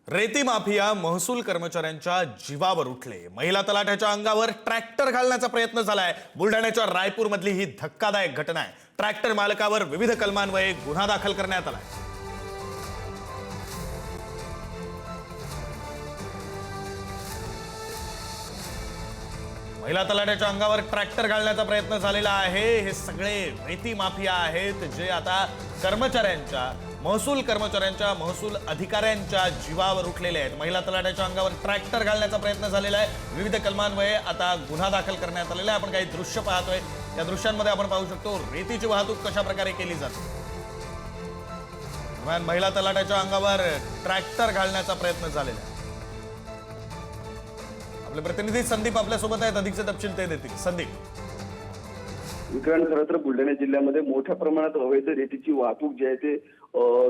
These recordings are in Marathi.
रेती माफिया महसूल कर्मचाऱ्यांच्या जीवावर उठले। महिला तलाठ्याच्या अंगावर ट्रॅक्टर घालण्याचा प्रयत्न झालाय। बुलढाण्याच्या रायपूरमधली ही धक्कादायक घटना आहे। ट्रॅक्टर मालकावर विविध कलमांन्वये गुन्हा दाखल करण्यात आलाय। महिला तलाठ्याच्या अंगावर ट्रॅक्टर घालण्याचा प्रयत्न झालेला आहे। हे सगळे रेती माफिया आहेत जे आता महसूल कर्मचाऱ्यांच्या महसूल अधिकाऱ्यांच्या जीवावर उठलेले आहेत। महिला तलाठ्याच्या अंगावर ट्रॅक्टर घालण्याचा प्रयत्न झालेला आहे। विविध कलमांन्वये आता गुन्हा दाखल करण्यात आलेला आहे। आपण काही दृश्य पाहतोय, या दृश्यांमध्ये आपण पाहू शकतो रेतीची वाहतूक कशा प्रकारे केली जाते। महिला तलाठ्याच्या अंगावर ट्रॅक्टर घालण्याचा प्रयत्न झालेला आहे। आपले प्रतिनिधी संदीप आपल्या सोबत आहेत, अधिकचे तपशील ते देतील। संदीप, विक्रांत, खरं तर बुलढाणा जिल्ह्यामध्ये मोठ्या प्रमाणात अवैध रेतीची वाहतूक जी आहे ते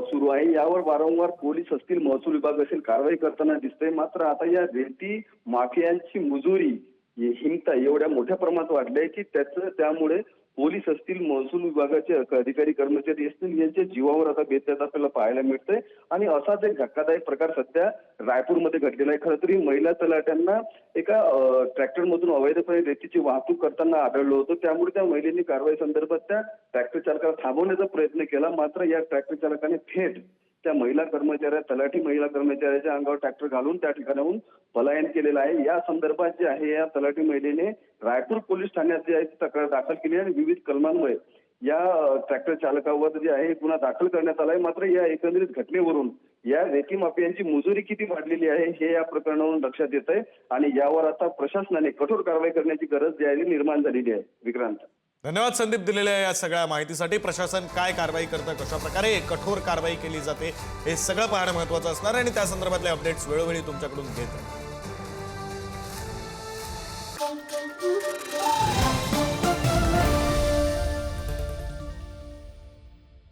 सुरू आहे। यावर वारंवार पोलीस असतील, महसूल विभाग असेल कारवाई करताना दिसतंय। मात्र आता या रेती माफियांची मुजोरी हिंमता एवढ्या मोठ्या प्रमाणात वाढली की त्यामुळे पोलीस असतील, महसूल विभागाचे अधिकारी कर्मचारी असतील यांच्या जीवावर आता बेतल्यात आपल्याला पाहायला मिळतंय। आणि असाच एक धक्कादायक प्रकार सध्या रायपूरमध्ये घडलेला आहे। खरं तरी महिला तलाट्यांना एका ट्रॅक्टरमधून अवैधपणे रेतीची वाहतूक करताना आढळलं होतं। त्यामुळे त्या महिलेने कारवाई संदर्भात त्या ट्रॅक्टर चालकाला थांबवण्याचा प्रयत्न केला। मात्र या ट्रॅक्टर चालकाने थेट त्या तलाठी महिला कर्मचाऱ्याच्या अंगावर ट्रॅक्टर घालून त्या ठिकाणाहून पलायन केलेलं आहे। या संदर्भात जे आहे या तलाठी महिलेने रायपूर पोलीस ठाण्यात जे आहे तक्रार दाखल केली आणि विविध कलमांमुळे या ट्रॅक्टर चालकावर जे आहे गुन्हा दाखल करण्यात आलाय। मात्र या एकंदरीत घटनेवरून या रेती माफियांची मुजोरी किती वाढलेली आहे हे या प्रकरणावरून लक्षात येत आहे आणि यावर आता प्रशासनाने कठोर कारवाई करण्याची गरज जी आहे निर्माण झालेली आहे। विक्रांत, धन्यवाद संदीप दिलेल्या या सगळ्या माहितीसाठी। प्रशासन काय कारवाई करतं, कशा प्रकारे कठोर कारवाई केली जाते हे सगळं पाहणं महत्त्वाचं असणार आहे आणि त्या संदर्भातले अपडेट्स वेळोवेळी तुमच्याकडून घेत आहे।